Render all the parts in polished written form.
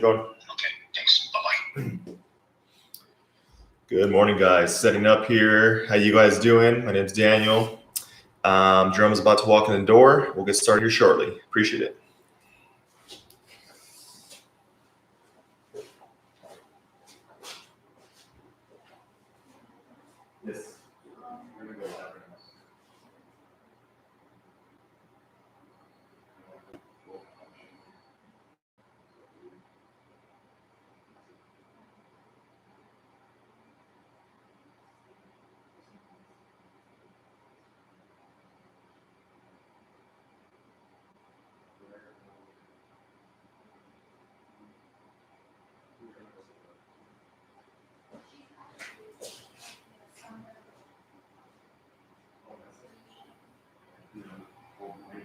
Going. Okay, thanks. Bye-bye. Good morning, guys. Setting up here. How you guys doing? My name's Daniel. Jerome's about to walk in the door. We'll get started here shortly. Appreciate it. Yes. Okay.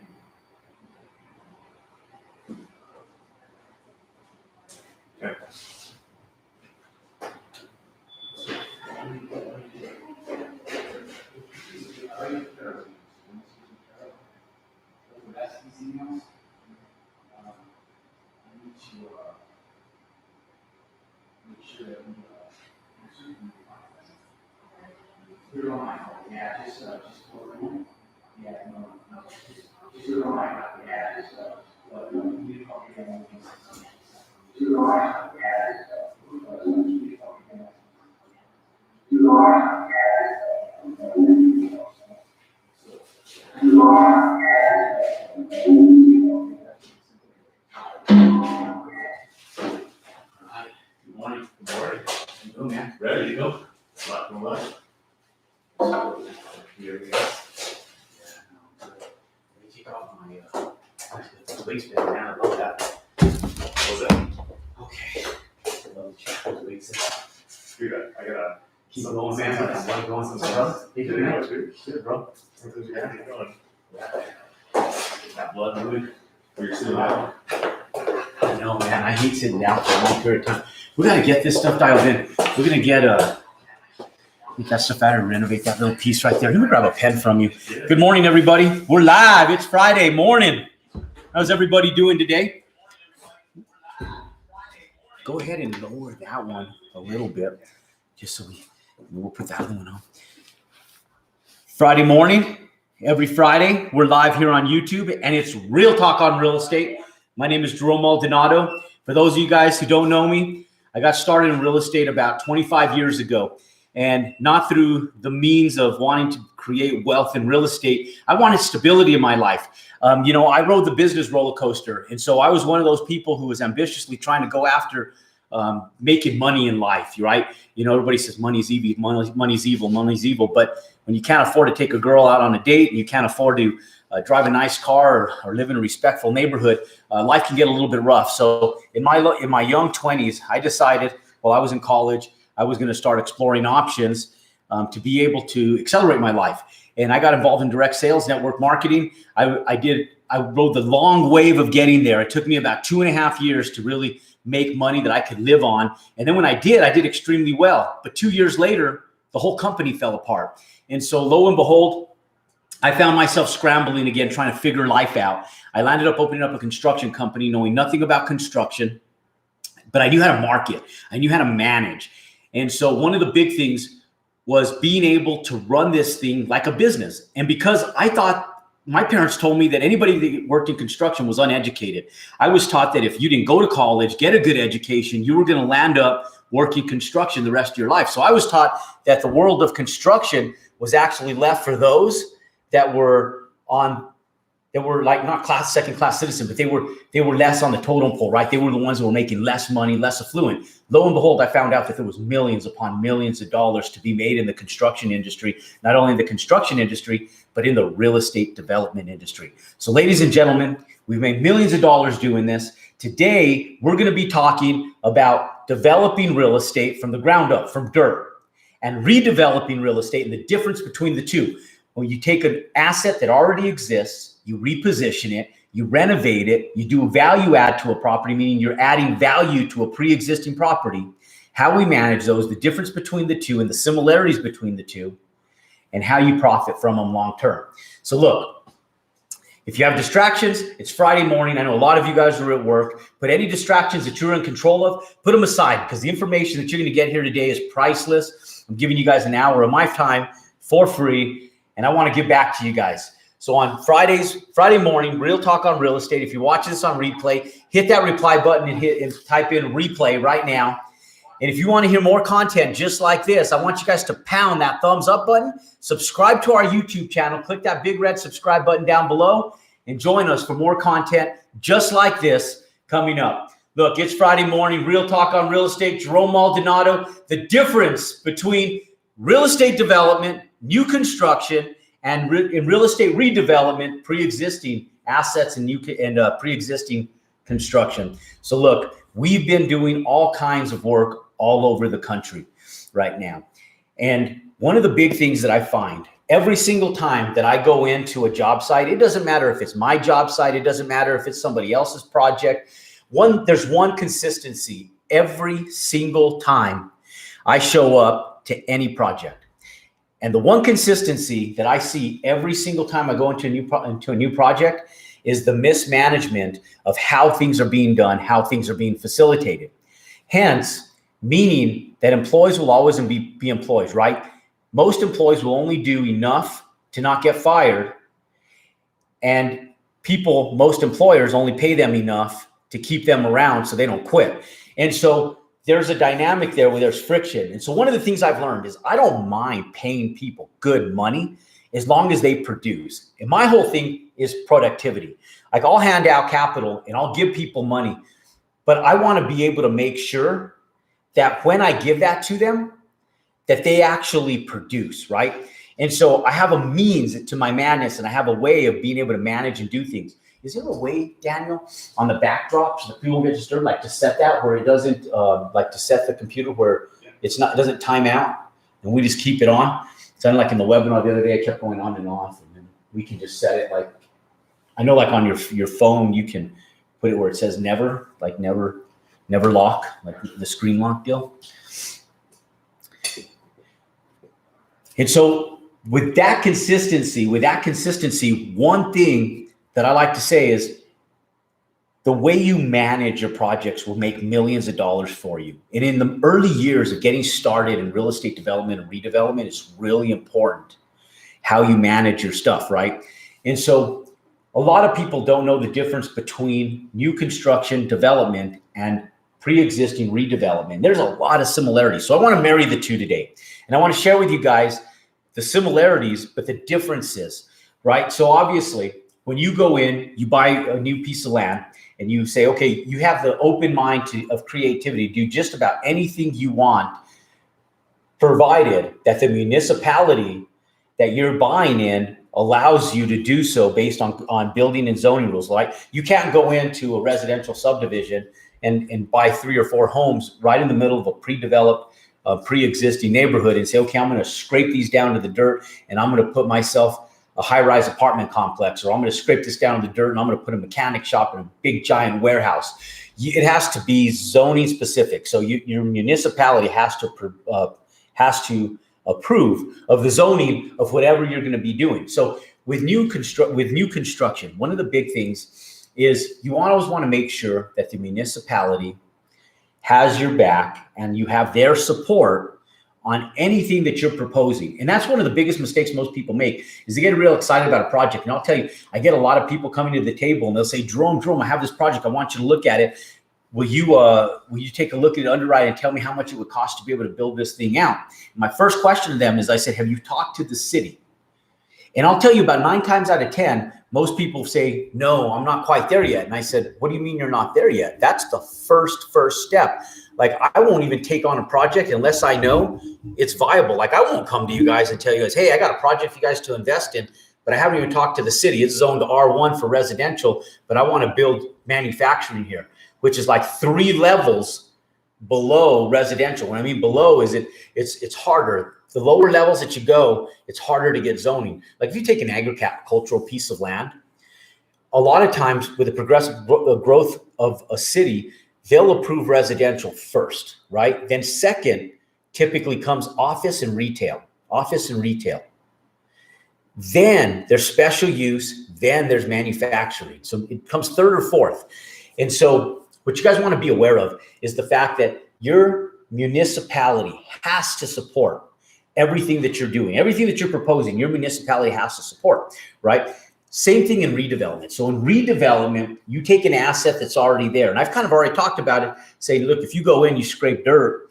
Good morning. Good morning. How you doing, man? Ready to go? Not too much. You have anything else? Let me take off my waistband, man. I love that. What was that? Okay. I love the check those weights. Dude, I gotta Keep it going, man. I want to go on some stuff. Hey, good, man. Good, bro. Sometimes you gotta keep going. That blood moving. Or you're sitting down. I know, man. I hate sitting down for a long period of time. We got to get this stuff dialed in. We're going to get that stuff out and renovate that little piece right there. Let me grab a pen from you. Yeah. Good morning, everybody. We're live. It's Friday morning. How's everybody doing today? Go ahead and lower that one a little bit, just so we'll put that other one on. Friday morning, every Friday, we're live here on YouTube, and it's Real Talk on Real Estate. My name is Jerome Maldonado. For those of you guys who don't know me, I got started in real estate about 25 years ago, and not through the means of wanting to create wealth in real estate. I wanted stability in my life. I rode the business roller coaster, and so I was one of those people who was ambitiously trying to go after making money in life, right? Everybody says money's evil, money's evil, money's evil, but when you can't afford to take a girl out on a date and you can't afford to drive a nice car or live in a respectful neighborhood, life can get a little bit rough. So in my young 20s, I decided while I was in college, I was going to start exploring options to be able to accelerate my life. And I got involved in direct sales, network marketing. I rode the long wave of getting there. It took me about 2.5 years to really make money that I could live on. And then when I did extremely well. But 2 years later, the whole company fell apart. And so lo and behold, I found myself scrambling again, trying to figure life out. I landed up opening up a construction company, knowing nothing about construction, but I knew how to market. I knew how to manage. And so one of the big things was being able to run this thing like a business. And because I thought, my parents told me that anybody that worked in construction was uneducated. I was taught that if you didn't go to college, get a good education, you were going to land up working construction the rest of your life. So I was taught that the world of construction was actually left for those that were like not second class citizen, but they were less on the totem pole, right? They were the ones who were making less money, less affluent. Lo and behold, I found out that there was millions upon millions of dollars to be made in the construction industry, not only in the construction industry, but in the real estate development industry. So ladies and gentlemen, we've made millions of dollars doing this. Today, we're going to be talking about developing real estate from the ground up, from dirt, and redeveloping real estate and the difference between the two. When you take an asset that already exists, you reposition it, you renovate it, you do a value add to a property, meaning you're adding value to a pre-existing property, how we manage those, the difference between the two and the similarities between the two, and how you profit from them long term. So look, If you have distractions, it's Friday morning. I know a lot of you guys are at work, but any distractions that you're in control of, put them aside, because the information that you're going to get here today is priceless. I'm giving you guys an hour of my time for free, and I want to give back to you guys. So on Friday morning, Real Talk on Real Estate. If you're watching this on replay, hit that reply button and type in replay right now. And if you want to hear more content just like this, I want you guys to pound that thumbs up button, subscribe to our YouTube channel, click that big red subscribe button down below, and join us for more content just like this coming up. Look, it's Friday morning, Real Talk on Real Estate, Jerome Maldonado. The difference between real estate development, new construction, and in real estate redevelopment, pre-existing assets and pre-existing construction. So look, we've been doing all kinds of work all over the country right now. And one of the big things that I find every single time that I go into a job site, it doesn't matter if it's my job site, it doesn't matter if it's somebody else's project. There's one consistency every single time I show up to any project. And the one consistency that I see every single time I go into a new project is the mismanagement of how things are being done, how things are being facilitated. Hence, meaning that employees will always be employees, right? Most employees will only do enough to not get fired. And most employers only pay them enough to keep them around so they don't quit. And so there's a dynamic there where there's friction. And so one of the things I've learned is I don't mind paying people good money as long as they produce. And my whole thing is productivity. Like I'll hand out capital and I'll give people money, but I want to be able to make sure that when I give that to them, that they actually produce, right? And so I have a means to my madness, and I have a way of being able to manage and do things. Is there a way, Daniel, on the backdrop so that people get disturbed, like to set that where it doesn't, like to set the computer where it doesn't time out, and we just keep it on? So like in the webinar the other day, I kept going on and off, and then we can just set it like, I know like on your phone, you can put it where it says never, like never lock, like the screen lock deal. And so with that consistency, one thing that I like to say is the way you manage your projects will make millions of dollars for you. And in the early years of getting started in real estate development and redevelopment, it's really important how you manage your stuff, right? And so a lot of people don't know the difference between new construction development and pre-existing redevelopment. There's a lot of similarities. So I want to marry the two today. And I want to share with you guys the similarities, but the differences, right? So obviously, when you go in, you buy a new piece of land and you say, okay, you have the open mind of creativity, do just about anything you want, provided that the municipality that you're buying in allows you to do so based on building and zoning rules. Like you can't go into a residential subdivision and buy 3 or 4 homes right in the middle of a pre-developed, pre-existing neighborhood and say, okay, I'm going to scrape these down to the dirt and I'm going to put myself a high-rise apartment complex, or I'm going to scrape this down to the dirt and I'm going to put a mechanic shop and a big giant warehouse. It has to be zoning specific. So your municipality has to approve of the zoning of whatever you're going to be doing. So with new construction, one of the big things is you always want to make sure that the municipality has your back and you have their support on anything that you're proposing. And that's one of the biggest mistakes most people make is they get real excited about a project. And I'll tell you, I get a lot of people coming to the table and they'll say, Jerome, I have this project. I want you to look at it. Will you take a look at it, underwrite, and tell me how much it would cost to be able to build this thing out? And my first question to them is, I said, have you talked to the city? And I'll tell you, about 9 times out of 10, most people say, no, I'm not quite there yet. And I said, what do you mean you're not there yet? That's the first step. Like, I won't even take on a project unless I know it's viable. Like, I won't come to you guys and tell you guys, hey, I got a project for you guys to invest in, but I haven't even talked to the city. It's zoned R1 for residential, but I want to build manufacturing here, which is like 3 levels below residential. When I mean below is it's harder. The lower levels that you go, it's harder to get zoning. Like if you take an agricultural piece of land, a lot of times with the progressive growth of a city, they'll approve residential first, right? Then second typically comes office and retail. Then there's special use, then there's manufacturing. So it comes third or fourth. And so what you guys want to be aware of is the fact that your municipality has to support everything that you're doing, everything that you're proposing, your municipality has to support, right? Same thing in redevelopment. So in redevelopment, you take an asset that's already there. And I've kind of already talked about it, saying, look, if you go in, you scrape dirt,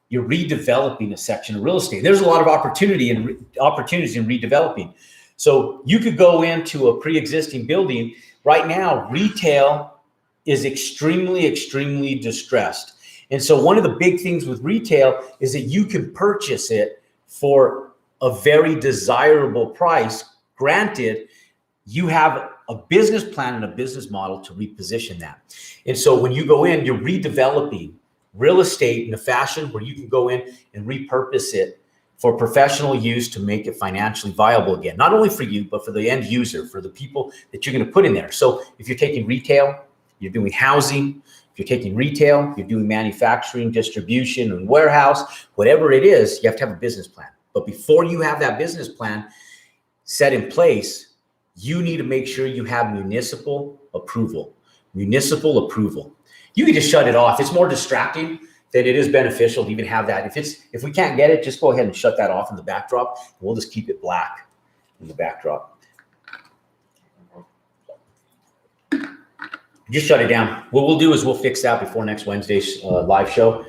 you're redeveloping a section of real estate. There's a lot of opportunities in redeveloping. So you could go into a pre-existing building. Right now, retail is extremely, extremely distressed. And so one of the big things with retail is that you can purchase it for a very desirable price. Granted, you have a business plan and a business model to reposition that. And so when you go in, you're redeveloping real estate in a fashion where you can go in and repurpose it for professional use to make it financially viable again, not only for you, but for the end user, for the people that you're going to put in there. So if you're taking retail, you're doing housing. If you're taking retail, you're doing manufacturing, distribution, and warehouse, whatever it is, you have to have a business plan. But before you have that business plan set in place, you need to make sure you have municipal approval. Municipal approval. You can just shut it off. It's more distracting than it is beneficial to even have that. If we can't get it, just go ahead and shut that off in the backdrop. And we'll just keep it black in the backdrop. Just shut it down. What we'll do is we'll fix that before next Wednesday's live show,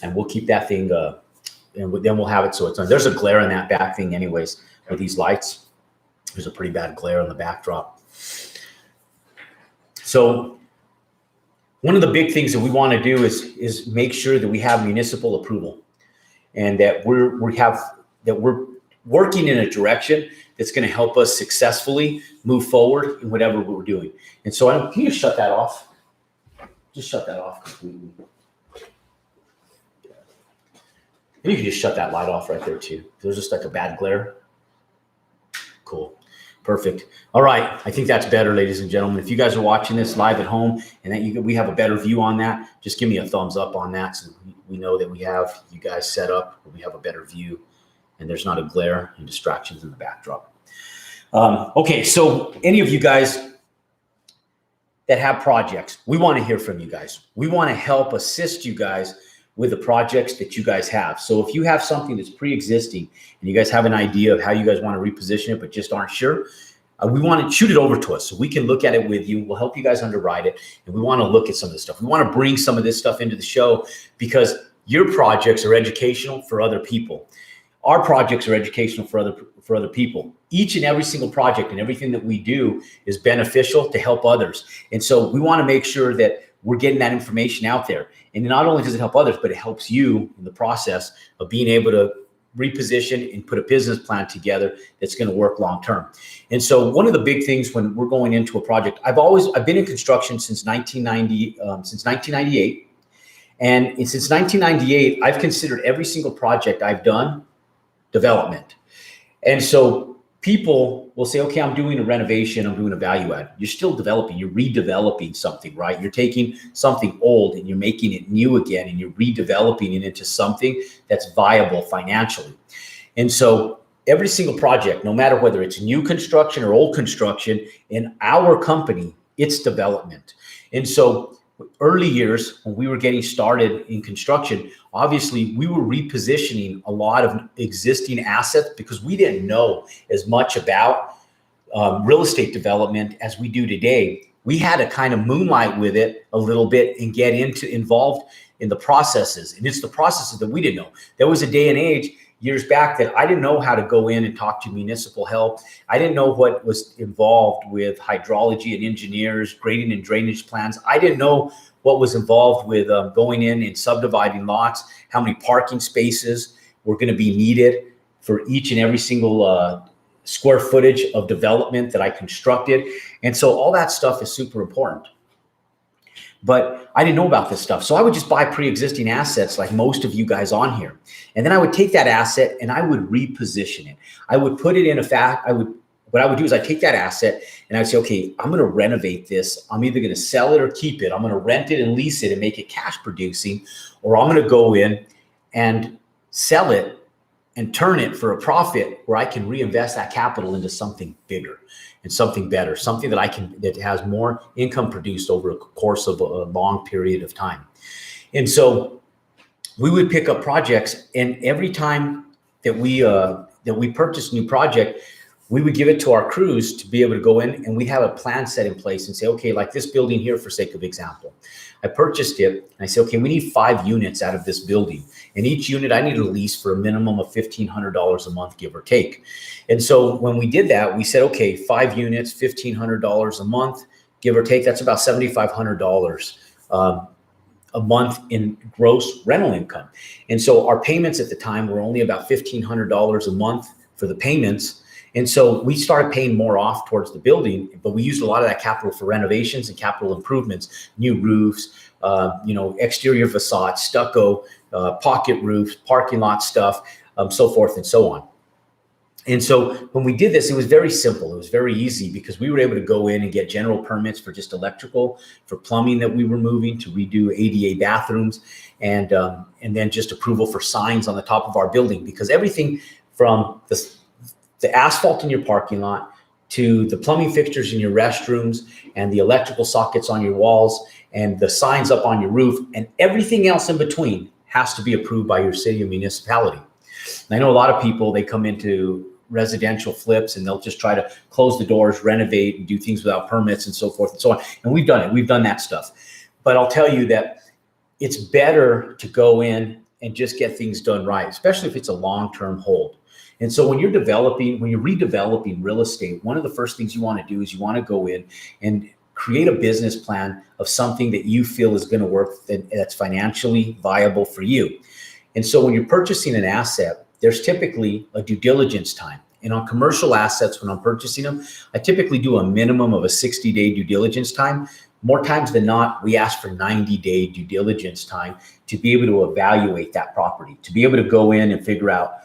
and we'll keep that thing, and then we'll have it so it's on. There's a glare in that back thing anyways with these lights. There's a pretty bad glare on the backdrop. So one of the big things that we want to do is make sure that we have municipal approval, and that we're working in a direction that's going to help us successfully move forward in whatever we're doing. And so can you just shut that off? Just shut that off completely. And you can just shut that light off right there too. There's just like a bad glare. Cool. Perfect. All right. I think that's better, ladies and gentlemen. If you guys are watching this live at home and that we have a better view on that, just give me a thumbs up on that so we know that we have you guys set up, we have a better view, and there's not a glare and distractions in the backdrop. Okay. So any of you guys that have projects, we want to hear from you guys. We want to help assist you guys with the projects that you guys have. So if you have something that's pre-existing and you guys have an idea of how you guys want to reposition it, but just aren't sure, we want to shoot it over to us so we can look at it with you. We'll help you guys underwrite it. And we want to look at some of this stuff. We want to bring some of this stuff into the show because your projects are educational for other people. Our projects are educational for other people. Each and every single project and everything that we do is beneficial to help others. And so we want to make sure that we're getting that information out there. And not only does it help others, but it helps you in the process of being able to reposition and put a business plan together that's going to work long term. And so one of the big things when we're going into a project, I've been in construction since 1998. And since 1998, I've considered every single project I've done development. And so people will say, okay, I'm doing a renovation, I'm doing a value add. You're still developing, you're redeveloping something, right? You're taking something old and you're making it new again, and you're redeveloping it into something that's viable financially. And so every single project, no matter whether it's new construction or old construction, in our company, it's development. And so early years when we were getting started in construction, obviously we were repositioning a lot of existing assets because we didn't know as much about real estate development as we do today. We had to kind of moonlight with it a little bit and get involved in the processes. And it's the processes that we didn't know. There was a day and age years back that I didn't know how to go in and talk to municipal help. I didn't know what was involved with hydrology and engineers, grading and drainage plans. I didn't know what was involved with going in and subdividing lots, how many parking spaces were going to be needed for each and every single square footage of development that I constructed. And so all that stuff is super important. But I didn't know about this stuff. So I would just buy pre-existing assets like most of you guys on here. And then I would take that asset and I would reposition it. I would put it in what I would do is I'd take that asset and I'd say, okay, I'm going to renovate this. I'm either going to sell it or keep it. I'm going to rent it and lease it and make it cash producing, or I'm going to go in and sell it and turn it for a profit where I can reinvest that capital into something bigger and something better, something that has more income produced over a course of a long period of time. And so we would pick up projects, and every time that we purchased a new project, we would give it to our crews to be able to go in, and we have a plan set in place and say, okay, like this building here, for sake of example, I purchased it and I say, okay, we need 5 units out of this building. And each unit I need to lease for a minimum of $1,500 a month, give or take. And so when we did that, we said, okay, 5 units, $1,500 a month, give or take, that's about $7,500 a month in gross rental income. And so our payments at the time were only about $1,500 a month for the payments. And so we started paying more off towards the building, but we used a lot of that capital for renovations and capital improvements, new roofs, exterior facades, stucco, pocket roofs, parking lot stuff, so forth and so on. And so when we did this, it was very simple. It was very easy because we were able to go in and get general permits for just electrical, for plumbing that we were moving, to redo ADA bathrooms, and then just approval for signs on the top of our building, because everything from the asphalt in your parking lot to the plumbing fixtures in your restrooms and the electrical sockets on your walls and the signs up on your roof and everything else in between has to be approved by your city or municipality. And I know a lot of people, they come into residential flips and they'll just try to close the doors, renovate, and do things without permits and so forth and so on. And we've done it. We've done that stuff. But I'll tell you that it's better to go in and just get things done right, especially if it's a long-term hold. And so when you're redeveloping real estate, one of the first things you want to do is you want to go in and create a business plan of something that you feel is going to work, that's financially viable for you. And so when you're purchasing an asset, there's typically a due diligence time. And on commercial assets, when I'm purchasing them, I typically do a minimum of a 60-day due diligence time. More times than not, we ask for 90-day due diligence time to be able to evaluate that property, to be able to go in and figure out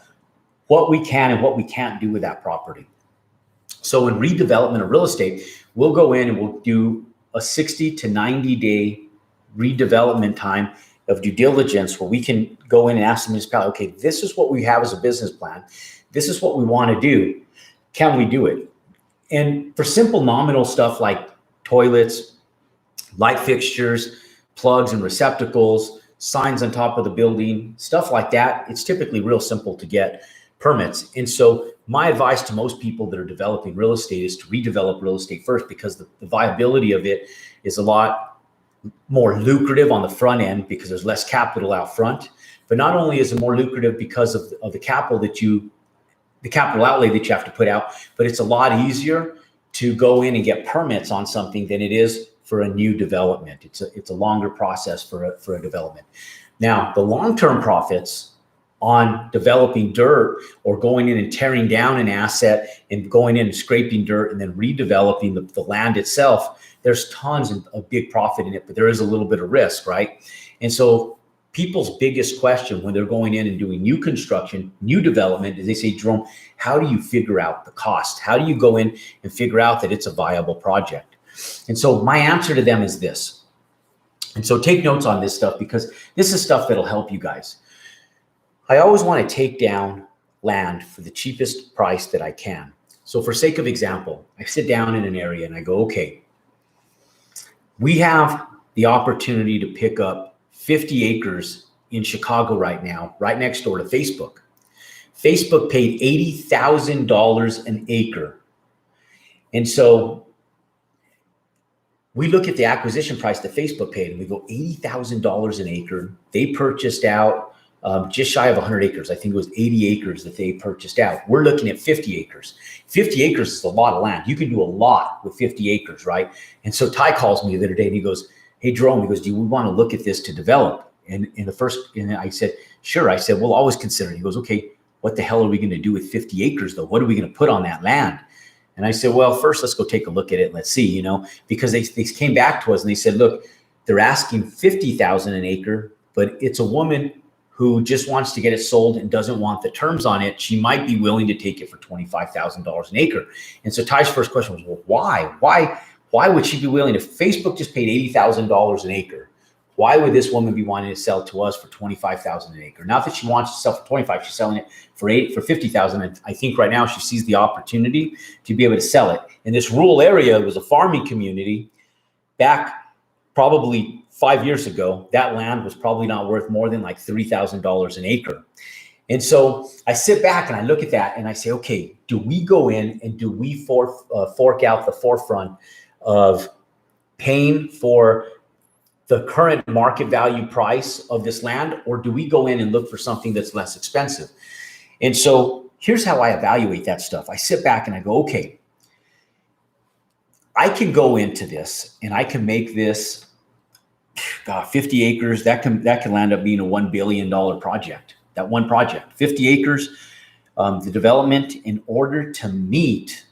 what we can and what we can't do with that property. So in redevelopment of real estate, we'll go in and we'll do a 60 to 90-day redevelopment time of due diligence where we can go in and ask the municipality, okay, this is what we have as a business plan. This is what we want to do. Can we do it? And for simple nominal stuff like toilets, light fixtures, plugs and receptacles, signs on top of the building, stuff like that, it's typically real simple to get permits. And so my advice to most people that are developing real estate is to redevelop real estate first, because the viability of it is a lot more lucrative on the front end because there's less capital out front. But not only is it more lucrative because of the capital outlay that you have to put out, but it's a lot easier to go in and get permits on something than it is for a new development. It's a longer process for a development. Now, the long-term profits on developing dirt or going in and tearing down an asset and going in and scraping dirt and then redeveloping the land itself, there's tons of big profit in it, but there is a little bit of risk, right? And so people's biggest question when they're going in and doing new construction, new development, is they say, Jerome, how do you figure out the cost? How do you go in and figure out that it's a viable project? And so my answer to them is this. And so take notes on this stuff, because this is stuff that'll help you guys. I always want to take down land for the cheapest price that I can. So for sake of example, I sit down in an area and I go, okay, we have the opportunity to pick up 50 acres in Chicago right now, right next door to Facebook. Facebook paid $80,000 an acre. And so we look at the acquisition price that Facebook paid and we go $80,000 an acre. They purchased out just shy of 100 acres. I think it was 80 acres that they purchased out. We're looking at 50 acres. 50 acres is a lot of land. You can do a lot with 50 acres, right? And so Ty calls me the other day and he goes, hey, Jerome, he goes, do you want to look at this to develop? And I said, sure. I said, we'll always consider it. He goes, okay, what the hell are we going to do with 50 acres though? What are we going to put on that land? And I said, well, first let's go take a look at it and let's see, because they came back to us and they said, look, they're asking $50,000 an acre, but it's a woman who just wants to get it sold and doesn't want the terms on it. She might be willing to take it for $25,000 an acre. And so Ty's first question was, well, why? Why would she be willing? If Facebook just paid $80,000 an acre, Why would this woman be wanting to sell to us for $25,000 an acre? Not that she wants to sell for 25, she's selling it for 50,000. And I think right now she sees the opportunity to be able to sell it. In this rural area, it was a farming community. Back probably 5 years ago, that land was probably not worth more than like $3,000 an acre. And so I sit back and I look at that and I say, okay, do we go in and do we fork out the forefront of paying for the current market value price of this land, or do we go in and look for something that's less expensive? And so here's how I evaluate that stuff. I sit back and I go, okay, I can go into this and I can make this, 50 acres, that can land up being a $1 billion project. That one project, 50 acres, the development, in order to meet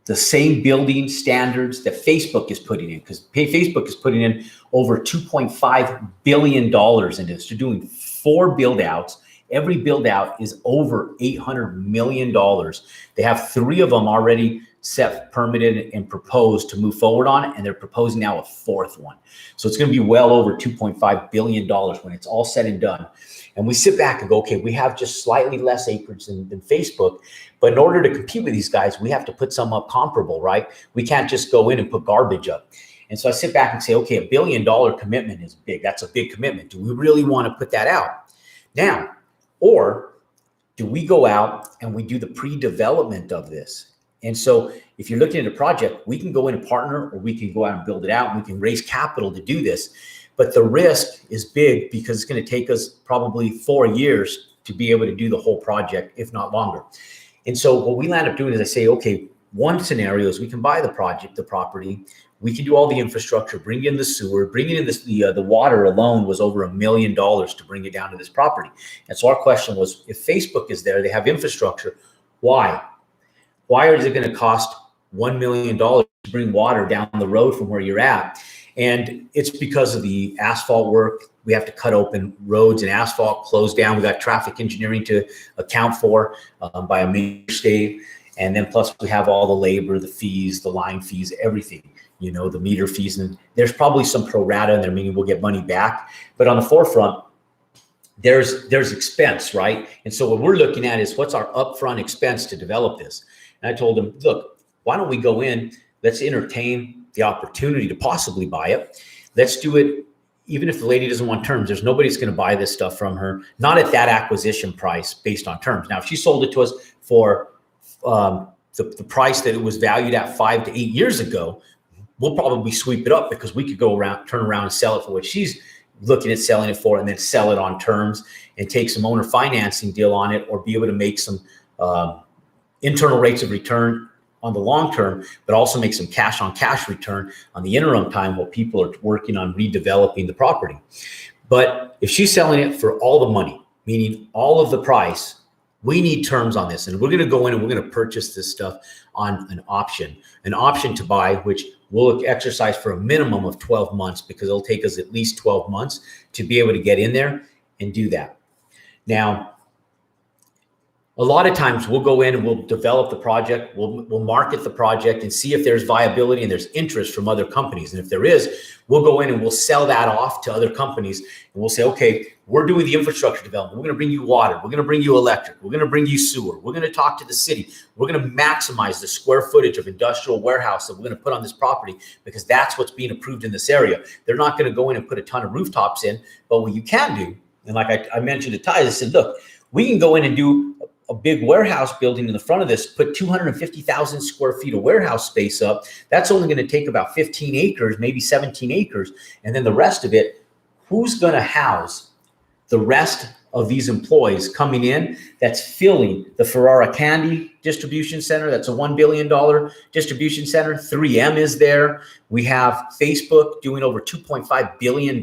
the same building standards that Facebook is putting in, because Facebook is putting in over $2.5 billion into this. They're doing 4 build outs. Every build out is over $800 million. They have 3 of them already set, permitted, and proposed to move forward on it, and they're proposing now a 4th one. So it's going to be well over $2.5 billion when it's all said and done. And we sit back and go, okay, we have just slightly less acreage than Facebook, but in order to compete with these guys, we have to put some up comparable, right? We can't just go in and put garbage up. And so I sit back and say, okay, $1 billion commitment is big. That's a big commitment. Do we really want to put that out now? Or do we go out and we do the pre-development of this? And so if you're looking at a project, we can go in and partner, or we can go out and build it out, and we can raise capital to do this. But the risk is big because it's going to take us probably 4 years to be able to do the whole project, if not longer. And so what we land up doing is I say, okay, one scenario is we can buy the property. We can do all the infrastructure, bring in the sewer, bring in the water alone was over $1 million to bring it down to this property. And so our question was, if Facebook is there, they have infrastructure, why? Why is it going to cost $1 million to bring water down the road from where you're at? And it's because of the asphalt work. We have to cut open roads and asphalt, close down. We got traffic engineering to account for by a major state. And then plus we have all the labor, the fees, the line fees, everything, the meter fees. And there's probably some pro rata in there, meaning we'll get money back. But on the forefront, there's expense, right? And so what we're looking at is what's our upfront expense to develop this? And I told them, look, why don't we go in, let's entertain the opportunity to possibly buy it. Let's do it. Even if the lady doesn't want terms, there's nobody that's going to buy this stuff from her, not at that acquisition price based on terms. Now, if she sold it to us for the price that it was valued at 5 to 8 years ago, we'll probably sweep it up because we could turn around and sell it for what she's looking at selling it for, and then sell it on terms and take some owner financing deal on it, or be able to make some internal rates of return on the long term, but also make some cash on cash return on the interim time while people are working on redeveloping the property. But if she's selling it for all the money, meaning all of the price, we need terms on this. And we're going to go in and we're going to purchase this stuff on an option to buy, which we'll exercise for a minimum of 12 months because it'll take us at least 12 months to be able to get in there and do that. Now, a lot of times we'll go in and we'll develop the project, we'll market the project and see if there's viability and there's interest from other companies. And if there is, we'll go in and we'll sell that off to other companies. And we'll say, okay, we're doing the infrastructure development. We're going to bring you water. We're going to bring you electric. We're going to bring you sewer. We're going to talk to the city. We're going to maximize the square footage of industrial warehouse that we're going to put on this property because that's what's being approved in this area. They're not going to go in and put a ton of rooftops in, but what you can do, and like I mentioned to Ty, I said, look, we can go in and do a big warehouse building in the front of this, put 250,000 square feet of warehouse space up. That's only going to take about 15 acres, maybe 17 acres. And then the rest of it, who's going to house the rest of these employees coming in that's filling the Ferrara Candy distribution center? That's a $1 billion distribution center. 3M is there. We have Facebook doing over $2.5 billion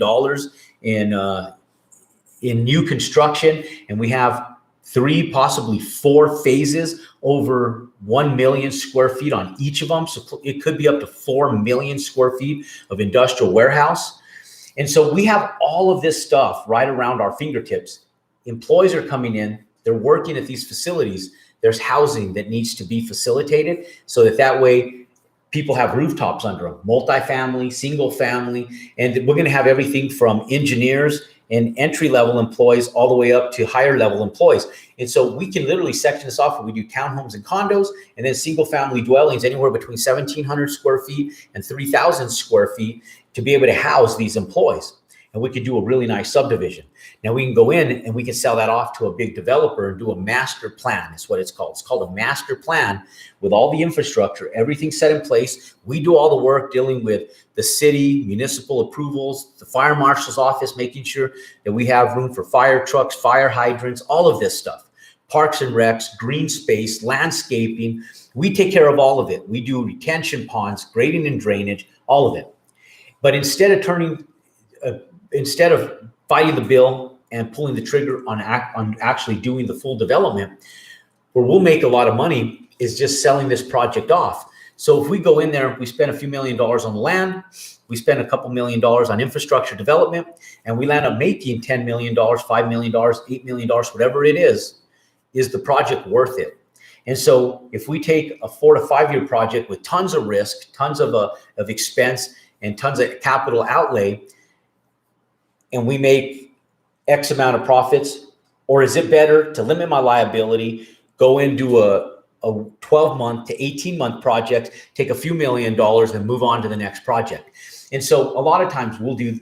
in new construction. And we have 3, possibly 4 phases, over 1 million square feet on each of them. So it could be up to 4 million square feet of industrial warehouse. And so we have all of this stuff right around our fingertips. Employees are coming in, they're working at these facilities. There's housing that needs to be facilitated so that way people have rooftops under them, multifamily, single family, and we're going to have everything from engineers and entry-level employees all the way up to higher-level employees. And so we can literally section this off where we do townhomes and condos, and then single-family dwellings anywhere between 1,700 square feet and 3,000 square feet to be able to house these employees. And we could do a really nice subdivision. Now we can go in and we can sell that off to a big developer and do a master plan. That's what it's called. It's called a master plan with all the infrastructure, everything set in place. We do all the work dealing with the city, municipal approvals, the fire marshal's office, making sure that we have room for fire trucks, fire hydrants, all of this stuff. Parks and recs, green space, landscaping. We take care of all of it. We do retention ponds, grading and drainage, all of it. But instead of fighting the bill and pulling the trigger on actually doing the full development, where we'll make a lot of money is just selling this project off. So if we go in there, we spend a few $1 million on the land, we spend a couple $1 million on infrastructure development, and we land up making $10 million, $5 million, $8 million, whatever it is the project worth it? And so if we take a 4 to 5 year project with tons of risk, tons of expense, and tons of capital outlay, and we make X amount of profits, or is it better to limit my liability, go into a 12-month to 18-month project, take a few $1 million and move on to the next project? And so a lot of times we'll do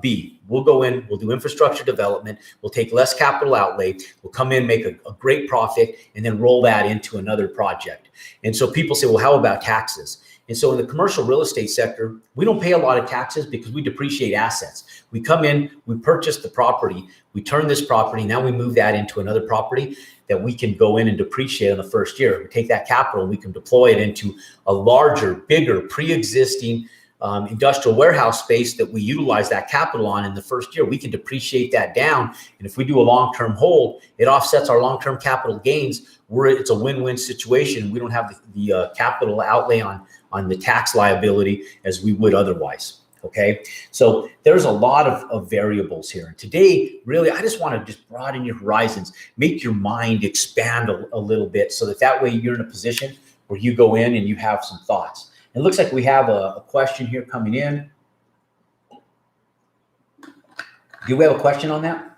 B. We'll go in, we'll do infrastructure development, we'll take less capital outlay, we'll come in, make a great profit, and then roll that into another project. And so people say, well, how about taxes? And so in the commercial real estate sector, we don't pay a lot of taxes because we depreciate assets. We come in, we purchase the property, we turn this property, now we move that into another property that we can go in and depreciate in the first year. We take that capital, we can deploy it into a larger, bigger, pre-existing industrial warehouse space that we utilize that capital on in the first year. We can depreciate that down. And if we do a long-term hold, it offsets our long-term capital gains. It's a win-win situation. We don't have the capital outlay on the tax liability as we would otherwise. Okay. So there's a lot of variables here. And today, really, I just want to just broaden your horizons, make your mind expand a little bit so that way you're in a position where you go in and you have some thoughts. It looks like we have a question here coming in. Do we have a question on that?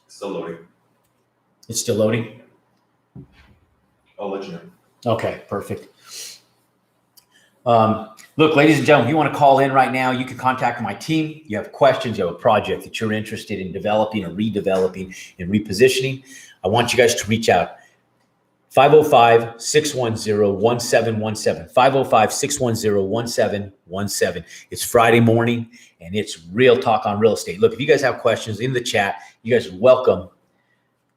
Still loading. It's still loading? I'll let you know. Okay, perfect. Look, ladies and gentlemen, if you want to call in right now, you can contact my team. You have questions, you have a project that you're interested in developing or redeveloping and repositioning, I want you guys to reach out. 505-610-1717. 505-610-1717. It's Friday morning, and it's Real Talk on Real Estate. Look, if you guys have questions in the chat, you guys are welcome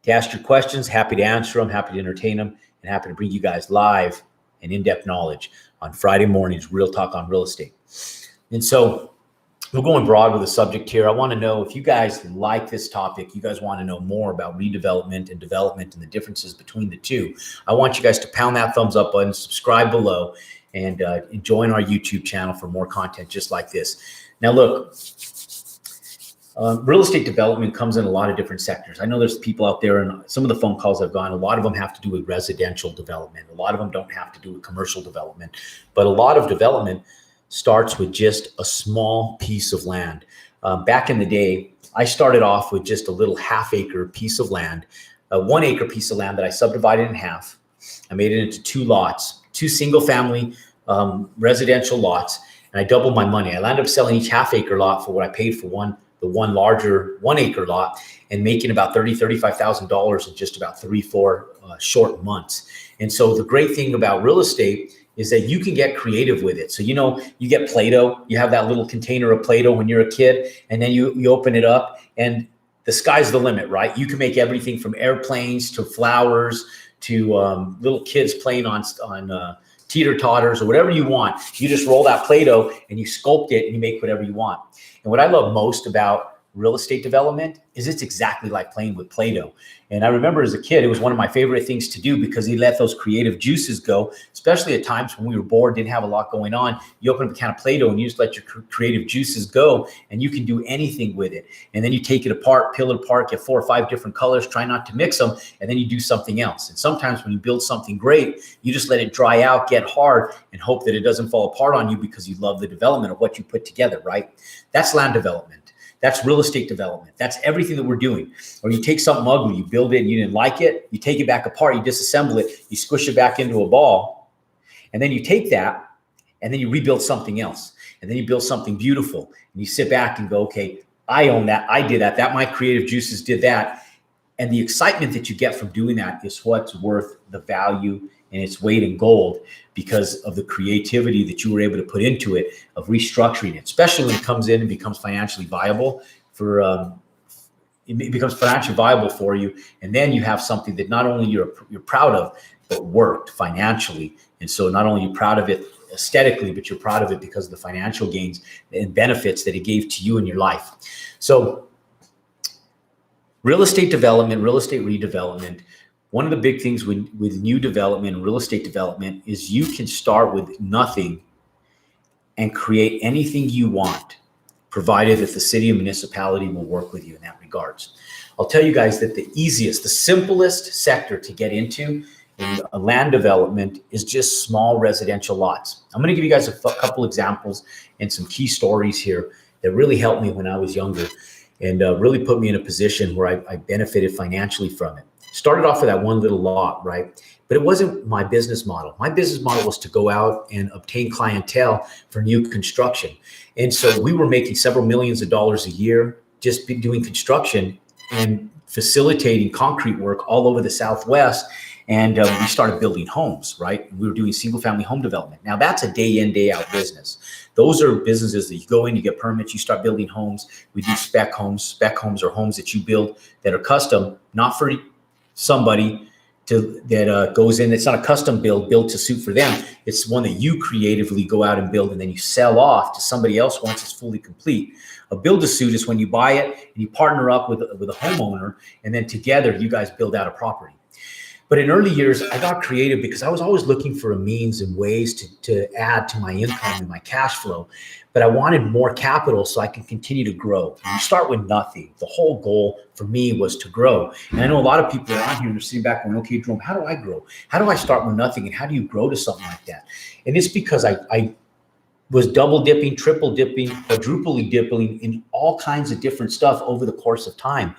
to ask your questions. Happy to answer them, happy to entertain them, and happy to bring you guys live and in-depth knowledge on Friday mornings, Real Talk on Real Estate. And so we're going broad with the subject here. I want to know if you guys like this topic, you guys want to know more about redevelopment and development and the differences between the two. I want you guys to pound that thumbs up button, subscribe below, and join our YouTube channel for more content just like this. Now, look, real estate development comes in a lot of different sectors. I know there's people out there, and some of the phone calls I've gotten, a lot of them have to do with residential development. A lot of them don't have to do with commercial development, but a lot of development starts with just a small piece of land. Back in the day, I started off with just a little half-acre piece of land, a 1 acre piece of land that I subdivided in half. I made it into 2 lots, 2 single-family residential lots, and I doubled my money. I landed up selling each half-acre lot for what I paid for the one larger 1 acre lot, and making about $35,000 in just about 3-4 short months. And so the great thing about real estate is that you can get creative with it. So, you get Play-Doh, you have that little container of Play-Doh when you're a kid, and then you open it up and the sky's the limit, right? You can make everything from airplanes to flowers to little kids playing on teeter-totters or whatever you want. You just roll that Play-Doh and you sculpt it and you make whatever you want. And what I love most about real estate development is it's exactly like playing with Play-Doh. And I remember as a kid, it was one of my favorite things to do because he let those creative juices go, especially at times when we were bored, didn't have a lot going on. You open up a can of Play-Doh and you just let your creative juices go, and you can do anything with it. And then you take it apart, peel it apart, get 4 or 5 different colors, try not to mix them, and then you do something else. And sometimes when you build something great, you just let it dry out, get hard, and hope that it doesn't fall apart on you because you love the development of what you put together, right? That's land development. That's real estate development. That's everything that we're doing. Or you take something ugly, you build it and you didn't like it, you take it back apart, you disassemble it, you squish it back into a ball, and then you take that and then you rebuild something else. And then you build something beautiful and you sit back and go, okay, I own that. I did that. That my creative juices did that. And the excitement that you get from doing that is what's worth the value and its weight in gold because of the creativity that you were able to put into it, of restructuring it, especially when it comes in and becomes financially viable for it becomes financially viable for you. And then you have something that not only you're proud of, but worked financially. And so not only are you proud of it aesthetically, but you're proud of it because of the financial gains and benefits that it gave to you in your life. So real estate development, real estate redevelopment, one of the big things with new development and real estate development is you can start with nothing and create anything you want, provided that the city and municipality will work with you in that regards. I'll tell you guys that the easiest, the simplest sector to get into in land development is just small residential lots. I'm going to give you guys a couple examples and some key stories here that really helped me when I was younger and really put me in a position where I benefited financially from it. Started off with that one little lot, right? But it wasn't my business model. My business model was to go out and obtain clientele for new construction. And so we were making several millions of dollars a year just doing construction and facilitating concrete work all over the Southwest. And we started building homes, right? We were doing single family home development. Now that's a day in, day out business. Those are businesses that you go in, you get permits, you start building homes. We do spec homes. Spec homes are homes that you build that are custom, not for somebody that goes in. It's not a custom built to suit for them. It's one that you creatively go out and build and then you sell off to somebody else once it's fully complete. A build to suit is when you buy it and you partner up with a homeowner, and then together you guys build out a property. But in early years, I got creative because I was always looking for a means and ways to add to my income and my cash flow. But I wanted more capital so I can continue to grow. And you start with nothing. The whole goal for me was to grow. And I know a lot of people are on here and they're sitting back going, okay, Jerome, how do I grow? How do I start with nothing? And how do you grow to something like that? And it's because I was double dipping, triple dipping, quadruple dipping in all kinds of different stuff over the course of time.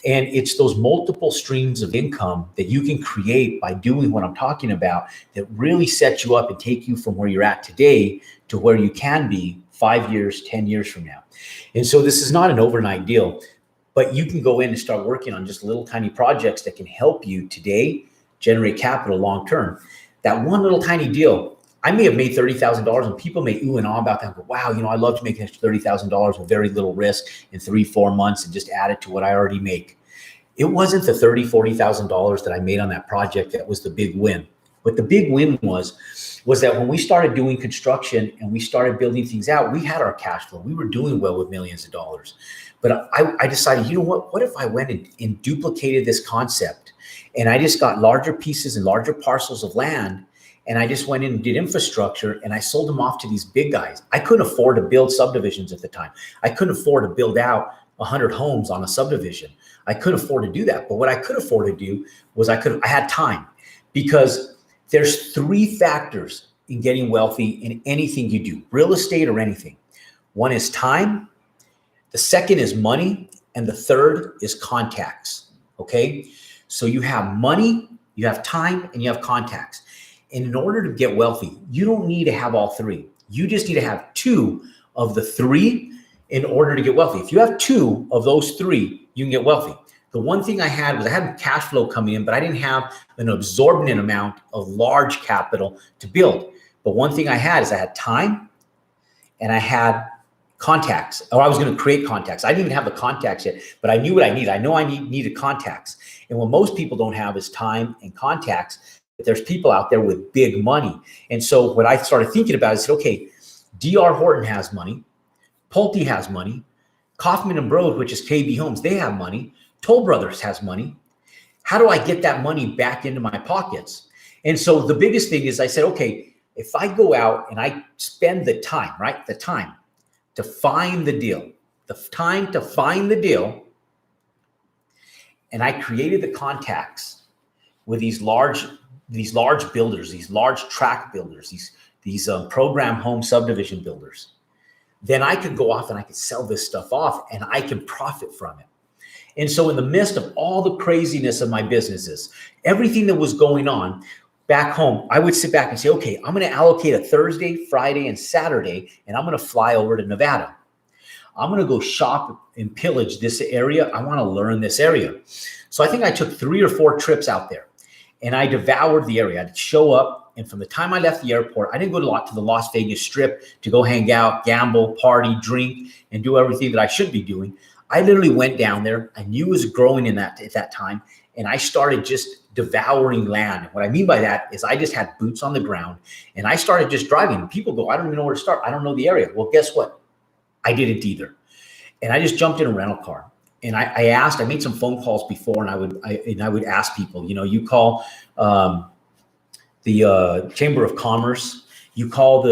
And it's those multiple streams of income that you can create by doing what I'm talking about that really set you up and take you from where you're at today to where you can be 5 years, 10 years from now. And so this is not an overnight deal, but you can go in and start working on just little tiny projects that can help you today generate capital long term. That one little tiny deal, I may have made $30,000 and people may ooh and ah about that and go, wow, I'd love to make an extra $30,000 with very little risk in 3-4 months and just add it to what I already make. It wasn't the $30,000, $40,000 that I made on that project that was the big win. But the big win was that when we started doing construction and we started building things out, we had our cash flow. We were doing well with millions of dollars. But I decided, what if I went and duplicated this concept and I just got larger pieces and larger parcels of land, and I just went in and did infrastructure and I sold them off to these big guys. I couldn't afford to build subdivisions at the time. I couldn't afford to build out 100 homes on a subdivision. I couldn't afford to do that. But what I could afford to do was I had time, because there's 3 factors in getting wealthy in anything you do, real estate or anything. One is time, the second is money, and the third is contacts. Okay. So you have money, you have time, and you have contacts. And in order to get wealthy, you don't need to have all 3. You just need to have 2 of the 3 in order to get wealthy. If you have 2 of those 3, you can get wealthy. The one thing I had was I had cash flow coming in, but I didn't have an absorbent amount of large capital to build. But one thing I had is I had time and I had contacts, or I was going to create contacts. I didn't even have the contacts yet, but I knew what I needed. I know I needed contacts. And what most people don't have is time and contacts. But there's people out there with big money. And so what I started thinking about is, okay, D.R. Horton has money, Pulte has money, Kaufman and Broad, which is KB Homes, they have money. Toll Brothers has money. How do I get that money back into my pockets? And so the biggest thing is I said, okay, if I go out and I spend the time, right? The time to find the deal, and I created the contacts with these large builders, these large tract builders, these program home subdivision builders, then I could go off and I could sell this stuff off and I can profit from it. And so in the midst of all the craziness of my businesses, everything that was going on back home, I would sit back and say, okay, I'm going to allocate a Thursday, Friday, and Saturday, and I'm going to fly over to Nevada. I'm going to go shop and pillage this area. I want to learn this area. So I think I took 3 or 4 trips out there and I devoured the area. I'd show up. And from the time I left the airport, I didn't go to the Las Vegas Strip to go hang out, gamble, party, drink, and do everything that I should be doing. I literally went down there. I knew it was growing at that time. And I started just devouring land. What I mean by that is I just had boots on the ground and I started just driving. And people go, I don't even know where to start. I don't know the area. Well, guess what? I didn't either. And I just jumped in a rental car. And I made some phone calls before, and I would ask people, you call the Chamber of Commerce, you call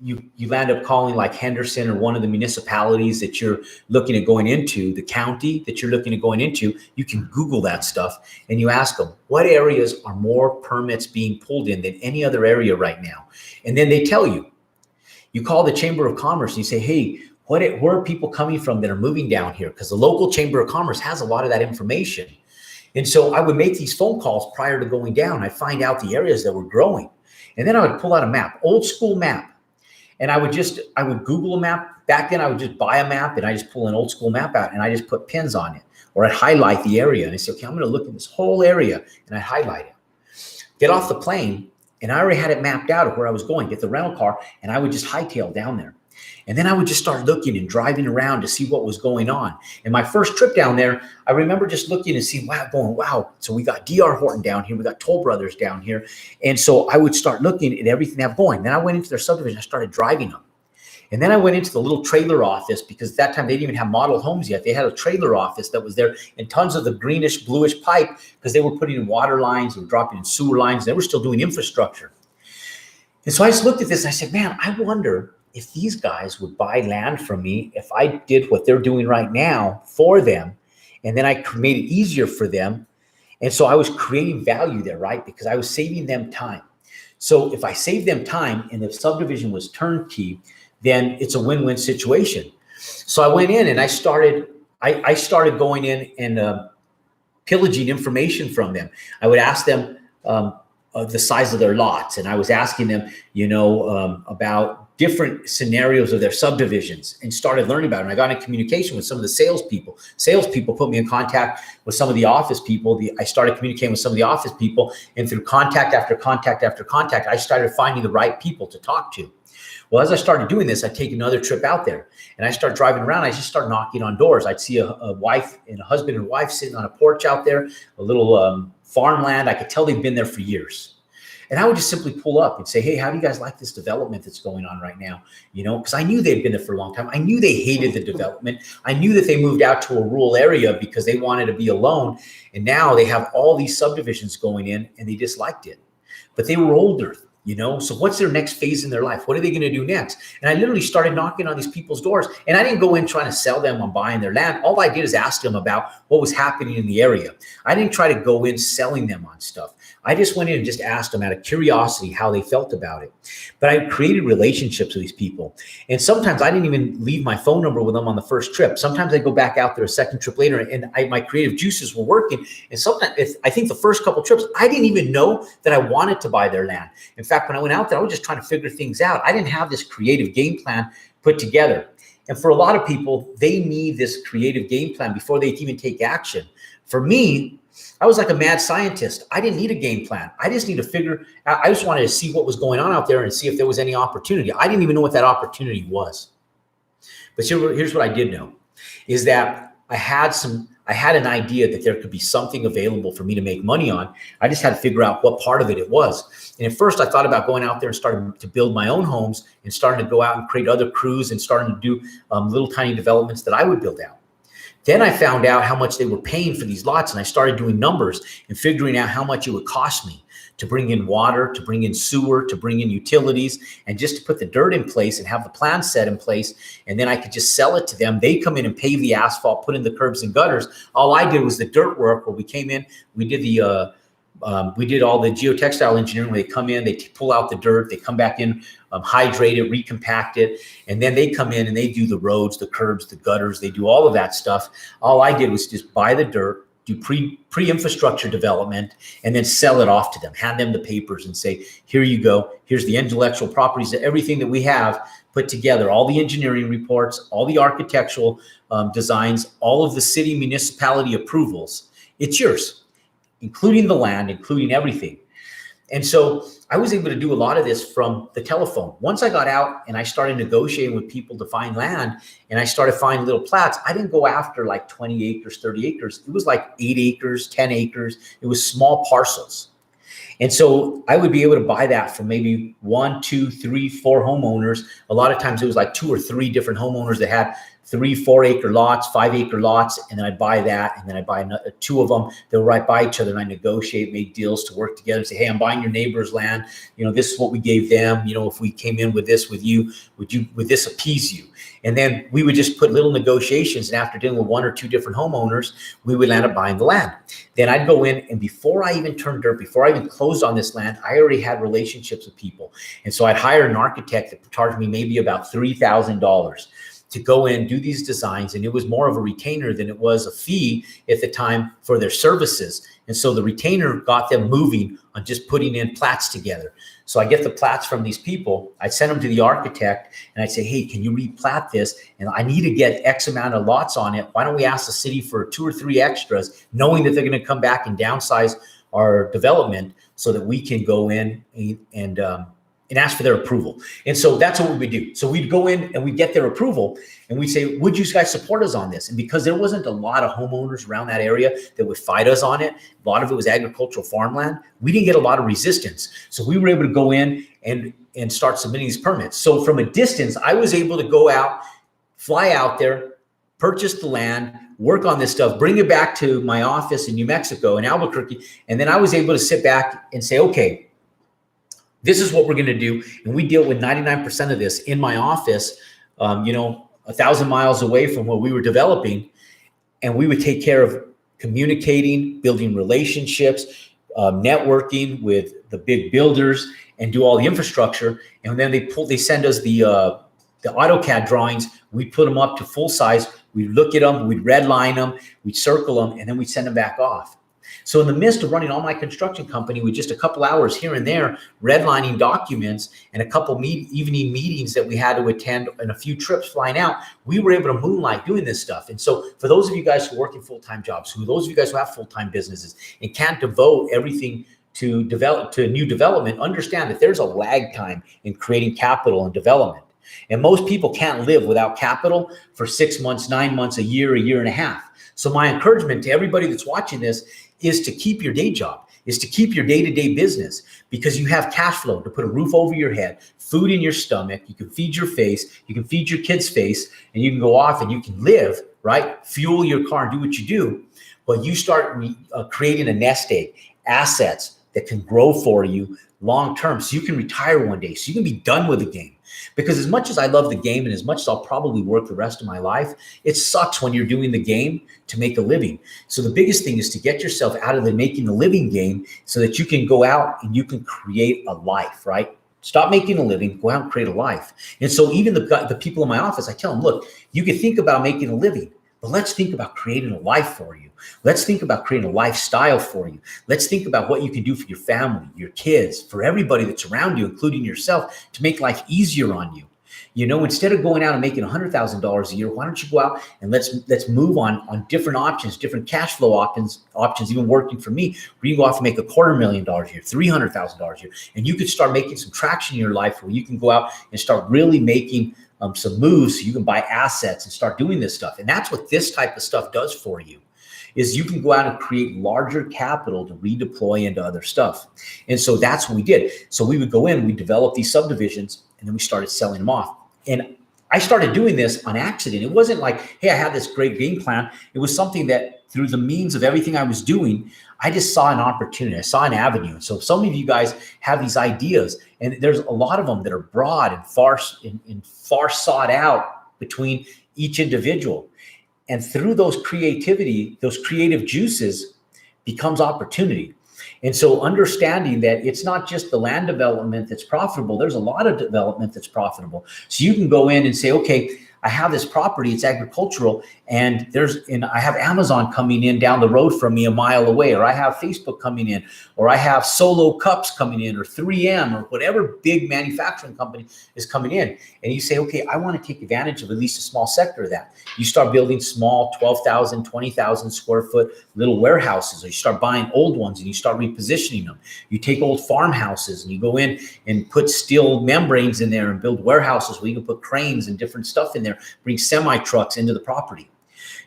you land up calling like Henderson or one of the municipalities that you're looking at going into, the county that you're looking at going into. You can Google that stuff and you ask them, what areas are more permits being pulled in than any other area right now? And then they tell you. You call the Chamber of Commerce and you say, hey, where are people coming from that are moving down here? Because the local Chamber of Commerce has a lot of that information. And so I would make these phone calls prior to going down. I'd find out the areas that were growing. And then I would pull out a map, old school map. And I would Google a map. Back then I would just buy a map and I just pull an old school map out and I just put pins on it. Or I'd highlight the area and I say, okay, I'm going to look at this whole area and I highlight it. Get off the plane and I already had it mapped out of where I was going. Get the rental car and I would just hightail down there. And then I would just start looking and driving around to see what was going on. And my first trip down there, I remember just looking and seeing, wow. So we got DR Horton down here. We got Toll Brothers down here. And so I would start looking at everything they have going. Then I went into their subdivision. I started driving them. And then I went into the little trailer office because at that time they didn't even have model homes yet. They had a trailer office that was there and tons of the greenish, bluish pipe because they were putting in water lines and dropping in sewer lines. They were still doing infrastructure. And so I just looked at this and I said, man, I wonder if these guys would buy land from me, if I did what they're doing right now for them, and then I made it easier for them. And so I was creating value there, right? Because I was saving them time. So if I saved them time and the subdivision was turnkey, then it's a win-win situation. So I went in and I started going in and pillaging information from them. I would ask them the size of their lots. And I was asking them, about different scenarios of their subdivisions and started learning about it. And I got in communication with some of the salespeople. Salespeople put me in contact with some of the office people. I started communicating with some of the office people, and through contact after contact after contact, I started finding the right people to talk to. Well, as I started doing this, I'd take another trip out there and I start driving around. I just start knocking on doors. I'd see a wife and a husband and wife sitting on a porch out there, a little farmland. I could tell they've been there for years. And I would just simply pull up and say, hey, how do you guys like this development that's going on right now? Because I knew they'd been there for a long time. I knew they hated the development. I knew that they moved out to a rural area because they wanted to be alone. And now they have all these subdivisions going in and they disliked it. But they were older, so what's their next phase in their life? What are they going to do next? And I literally started knocking on these people's doors. And I didn't go in trying to sell them on buying their land. All I did is ask them about what was happening in the area. I didn't try to go in selling them on stuff. I just went in and just asked them out of curiosity how they felt about it. But I created relationships with these people. And sometimes I didn't even leave my phone number with them on the first trip. Sometimes I go back out there a second trip later and my creative juices were working. And sometimes, I think the first couple of trips, I didn't even know that I wanted to buy their land. In fact, when I went out there, I was just trying to figure things out. I didn't have this creative game plan put together. And for a lot of people, they need this creative game plan before they even take action. For me, I was like a mad scientist. I didn't need a game plan. I just need to figure out. I just wanted to see what was going on out there and see if there was any opportunity. I didn't even know what that opportunity was. But here's what I did know is that I had some I had an idea that there could be something available for me to make money on. I just had to figure out what part of it was. And at first I thought about going out there and starting to build my own homes and starting to go out and create other crews and starting to do little tiny developments that I would build out. Then I found out how much they were paying for these lots, and I started doing numbers and figuring out how much it would cost me to bring in water, to bring in sewer, to bring in utilities, and just to put the dirt in place and have the plan set in place. And then I could just sell it to them. They come in and pave the asphalt, put in the curbs and gutters. All I did was the dirt work, where we came in, we did all the geotextile engineering, where they come in, they pull out the dirt, they come back in, hydrate it, recompact it, and then they come in and they do the roads, the curbs, the gutters, they do all of that stuff. All I did was just buy the dirt, do pre-infrastructure development, and then sell it off to them, hand them the papers and say, here you go, here's the intellectual properties, everything that we have put together, all the engineering reports, all the architectural designs, all of the city municipality approvals, it's yours, including the land, including everything. And so I was able to do a lot of this from the telephone. Once I got out and I started negotiating with people to find land, and I started finding little plats, I didn't go after like 20 acres, 30 acres. It was like 8 acres, 10 acres. It was small parcels. And so I would be able to buy that from maybe 1, 2, 3, 4 homeowners. A lot of times it was like 2 or 3 different homeowners that had 3, 4 acre lots, 5 acre lots. And then I'd buy that. And then I'd buy another 2 of them. They were right by each other. And I negotiate, make deals to work together and say, hey, I'm buying your neighbor's land. You know, this is what we gave them. You know, if we came in with this with you, would this appease you? And then we would just put little negotiations. And after dealing with 1 or 2 different homeowners, we would end up buying the land. Then I'd go in, and before I even turned dirt, before I even closed on this land, I already had relationships with people. And so I'd hire an architect that charged me maybe about $3,000 to go in, do these designs. And it was more of a retainer than it was a fee at the time for their services. And so the retainer got them moving on just putting in plats together. So I get the plats from these people. I'd send them to the architect and I'd say, hey, can you replat this? And I need to get X amount of lots on it. Why don't we ask the city for 2 or 3 extras, knowing that they're going to come back and downsize our development so that we can go in and ask for their approval. And so that's what we would do. So we'd go in and we'd get their approval and we'd say, would you guys support us on this? And because there wasn't a lot of homeowners around that area that would fight us on it, a lot of it was agricultural farmland, we didn't get a lot of resistance. So we were able to go in and start submitting these permits. So from a distance, I was able to go out, fly out there, purchase the land, work on this stuff, bring it back to my office in New Mexico, in Albuquerque. And then I was able to sit back and say, okay, this is what we're going to do. And we deal with 99% of this in my office, 1,000 miles away from what we were developing. And we would take care of communicating, building relationships, networking with the big builders, and do all the infrastructure. And then they send us the AutoCAD drawings. We put them up to full size. We look at them, we'd redline them, we'd circle them, and then we'd send them back off. So in the midst of running all my construction company with just a couple hours here and there, redlining documents and a couple evening meetings that we had to attend and a few trips flying out, we were able to moonlight doing this stuff. And so for those of you guys who work in full-time jobs, those of you guys who have full-time businesses and can't devote everything to new development, understand that there's a lag time in creating capital and development. And most people can't live without capital for 6 months, 9 months, a year and a half. So my encouragement to everybody that's watching this is to keep your day job, is to keep your day-to-day business, because you have cash flow to put a roof over your head, food in your stomach, you can feed your face, you can feed your kid's face, and you can go off and you can live, right? Fuel your car and do what you do. But you start creating a nest egg, assets that can grow for you long-term so you can retire one day, so you can be done with the game. Because as much as I love the game and as much as I'll probably work the rest of my life, it sucks when you're doing the game to make a living. So the biggest thing is to get yourself out of the making a living game so that you can go out and you can create a life, right? Stop making a living, go out and create a life. And so even the people in my office, I tell them, look, you can think about making a living, but let's think about creating a life for you. Let's think about creating a lifestyle for you. Let's think about what you can do for your family, your kids, for everybody that's around you, including yourself, to make life easier on you. You know, instead of going out and making $100,000 a year, why don't you go out and let's move on different options, different cash flow options, even working for me, where you go off and make $250,000 a year, $300,000 a year, and you could start making some traction in your life where you can go out and start really making some moves so you can buy assets and start doing this stuff. And that's what this type of stuff does for you. is you can go out and create larger capital to redeploy into other stuff. And so that's what we did. So we would go in, we developed these subdivisions, and then we started selling them off. And I started doing this on accident. It wasn't like, hey, I had this great game plan. It was something that through the means of everything I was doing, I just saw an opportunity. I saw an avenue. So some of you guys have these ideas, and there's a lot of them that are broad and far sought out between each individual. And through those creative juices becomes opportunity. And so understanding that it's not just the land development that's profitable, there's a lot of development that's profitable. So you can go in and say, okay, I have this property, it's agricultural, and I have Amazon coming in down the road from me a mile away, or I have Facebook coming in, or I have Solo Cups coming in, or 3M, or whatever big manufacturing company is coming in. And you say, okay, I want to take advantage of at least a small sector of that. You start building small 12,000, 20,000 square foot little warehouses, or you start buying old ones and you start repositioning them. You take old farmhouses and you go in and put steel membranes in there and build warehouses where you can put cranes and different stuff in there, bring semi trucks into the property.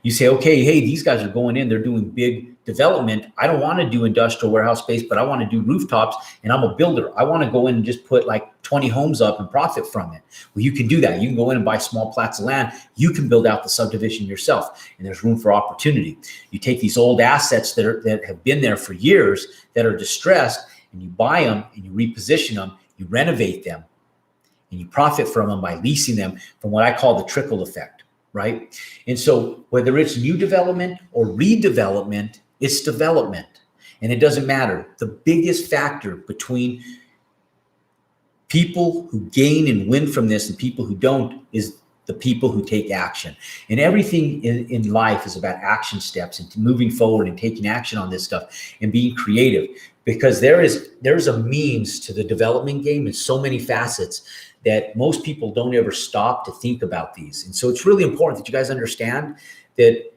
You say, okay, hey, these guys are going in, they're doing big development. I don't want to do industrial warehouse space, but I want to do rooftops, and I'm a builder. I want to go in and just put like 20 homes up and profit from it. Well, you can do that. You can go in and buy small plats of land. You can build out the subdivision yourself, and there's room for opportunity. You take these old assets that have been there for years that are distressed, and you buy them and you reposition them, you renovate them, and you profit from them by leasing them from what I call the trickle effect, right? And so whether it's new development or redevelopment, it's development. And it doesn't matter. The biggest factor between people who gain and win from this and people who don't is the people who take action. And everything in life is about action steps and moving forward and taking action on this stuff and being creative, because there's a means to the development game in so many facets that most people don't ever stop to think about these. And so it's really important that you guys understand that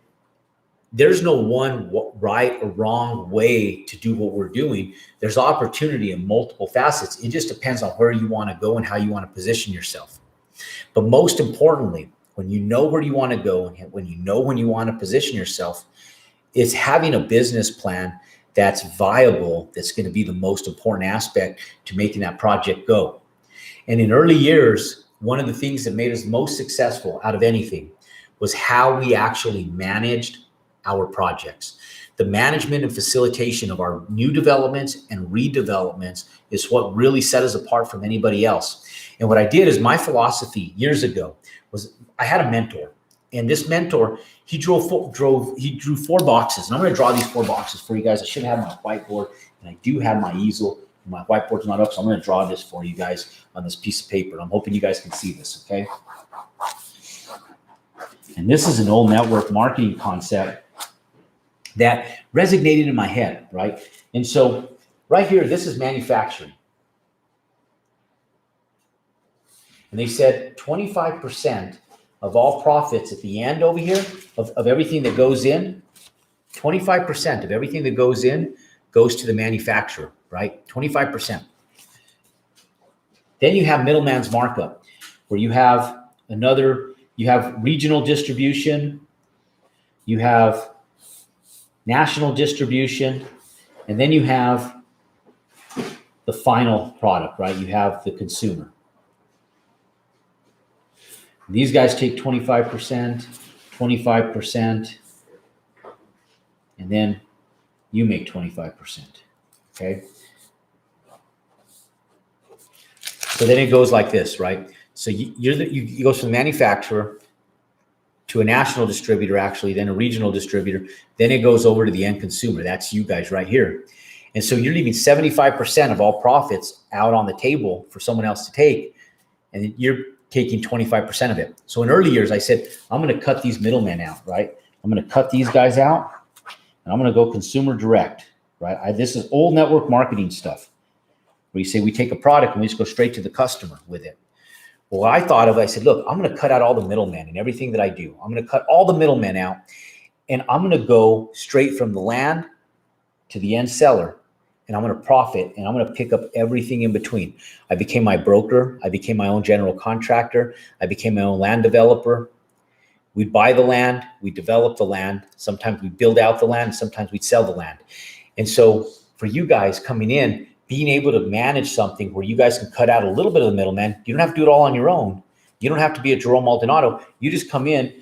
there's no one right or wrong way to do what we're doing. There's opportunity in multiple facets. It just depends on where you want to go and how you want to position yourself. But most importantly, when you know where you want to go and when you know when you want to position yourself, it's having a business plan that's viable, that's going to be the most important aspect to making that project go. And in early years, one of the things that made us most successful out of anything was how we actually managed our projects. The management and facilitation of our new developments and redevelopments is what really set us apart from anybody else. And what I did is, my philosophy years ago was, I had a mentor, and this mentor, he drew 4 boxes, and I'm going to draw these 4 boxes for you guys. I should have my whiteboard, and I do have my easel. My whiteboard's not up, so I'm going to draw this for you guys on this piece of paper. I'm hoping you guys can see this, okay? And this is an old network marketing concept that resonated in my head, right? And so right here, this is manufacturing. And they said 25% of all profits at the end over here of everything that goes in, 25% of everything that goes in goes to the manufacturer, right? 25%. Then you have middleman's markup, where you have regional distribution, you have national distribution, and then you have the final product, right? You have the consumer. These guys take 25%, 25%, and then you make 25%, okay? So then it goes like this, right? So you go from the manufacturer to a national distributor, actually, then a regional distributor, then it goes over to the end consumer. That's you guys right here. And so you're leaving 75% of all profits out on the table for someone else to take, and you're taking 25% of it. So in early years, I said, I'm going to cut these middlemen out, right? I'm going to cut these guys out, and I'm going to go consumer direct, right? This is old network marketing stuff, where you say we take a product and we just go straight to the customer with it. Well, I said, look, I'm going to cut out all the middlemen in everything that I do. I'm going to cut all the middlemen out, and I'm going to go straight from the land to the end seller, and I'm going to profit, and I'm going to pick up everything in between. I became my broker. I became my own general contractor. I became my own land developer. We buy the land, we develop the land. Sometimes we build out the land, sometimes we sell the land. And so for you guys coming in, being able to manage something where you guys can cut out a little bit of the middleman, you don't have to do it all on your own. You don't have to be a Jerome Maldonado. You just come in,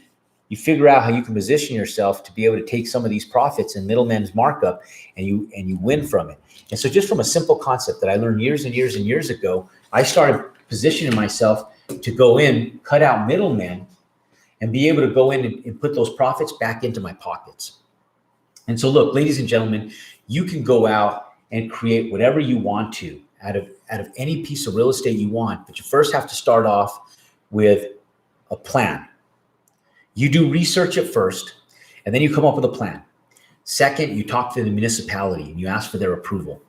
you figure out how you can position yourself to be able to take some of these profits and middleman's markup, and you win from it. And so just from a simple concept that I learned years and years and years ago, I started positioning myself to go in, cut out middlemen, and be able to go in and put those profits back into my pockets. And so look, ladies and gentlemen, you can go out and create whatever you want to out of any piece of real estate you want, but you first have to start off with a plan. You do research at first, and then you come up with a plan. Second, you talk to the municipality and you ask for their approval.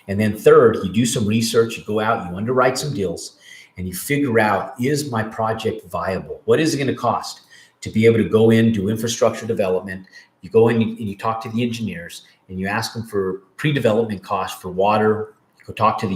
And then third, you do some research, you go out, you underwrite some deals, and you figure out, is my project viable? What is it going to cost to be able to go in, do infrastructure development? You go in and you talk to the engineers and you ask them for pre-development costs for water. You go talk to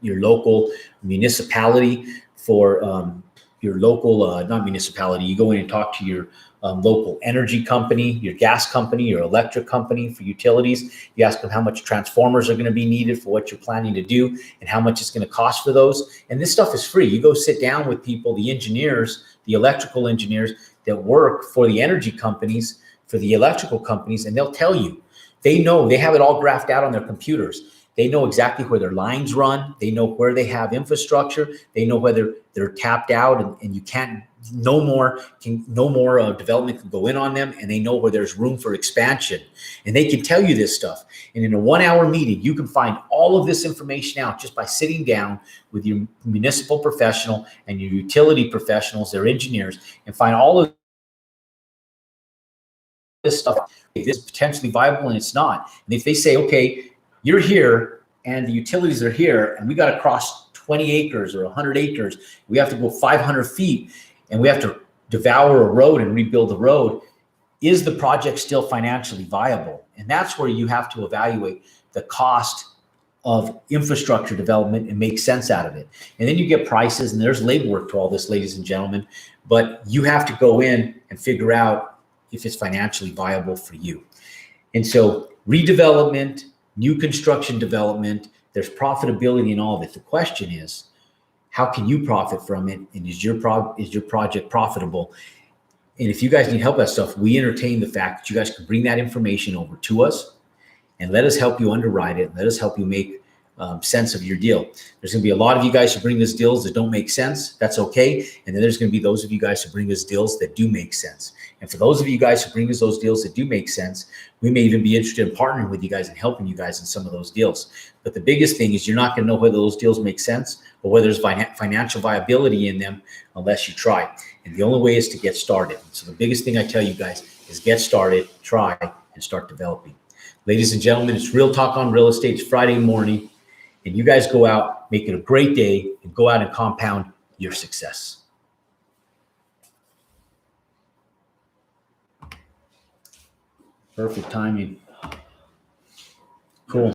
your local municipality for your local, not municipality. You go in and talk to your local energy company, your gas company, your electric company for utilities. You ask them how much transformers are going to be needed for what you're planning to do and how much it's going to cost for those. And this stuff is free. You go sit down with people, the engineers, the electrical engineers that work for the energy companies, for the electrical companies, and they'll tell you. They know, they have it all graphed out on their computers. They know exactly where their lines run. They know where they have infrastructure. They know whether they're tapped out and you can't, no more development can go in on them, and they know where there's room for expansion. And they can tell you this stuff. And in a 1-hour meeting, you can find all of this information out just by sitting down with your municipal professional and your utility professionals, their engineers, and find all of this stuff. If it's potentially viable and it's not. And if they say, okay, you're here and the utilities are here and we got to cross 20 acres or 100 acres, we have to go 500 feet and we have to devour a road and rebuild the road, is the project still financially viable? And that's where you have to evaluate the cost of infrastructure development and make sense out of it. And then you get prices, and there's legwork to all this, ladies and gentlemen, but you have to go in and figure out if it's financially viable for you. And so redevelopment, new construction development, there's profitability in all of it. The question is, how can you profit from it? And is your project profitable? And if you guys need help with that stuff, we entertain the fact that you guys can bring that information over to us and let us help you underwrite it. Let us help you make sense of your deal. There's going to be a lot of you guys who bring us deals that don't make sense. That's okay. And then there's going to be those of you guys who bring us deals that do make sense. And for those of you guys who bring us those deals that do make sense, we may even be interested in partnering with you guys and helping you guys in some of those deals. But the biggest thing is you're not going to know whether those deals make sense or whether there's financial viability in them unless you try. And the only way is to get started. So the biggest thing I tell you guys is get started, try, and start developing. Ladies and gentlemen, it's Real Talk on Real Estate. It's Friday morning. And you guys go out, make it a great day, and go out and compound your success. Perfect timing.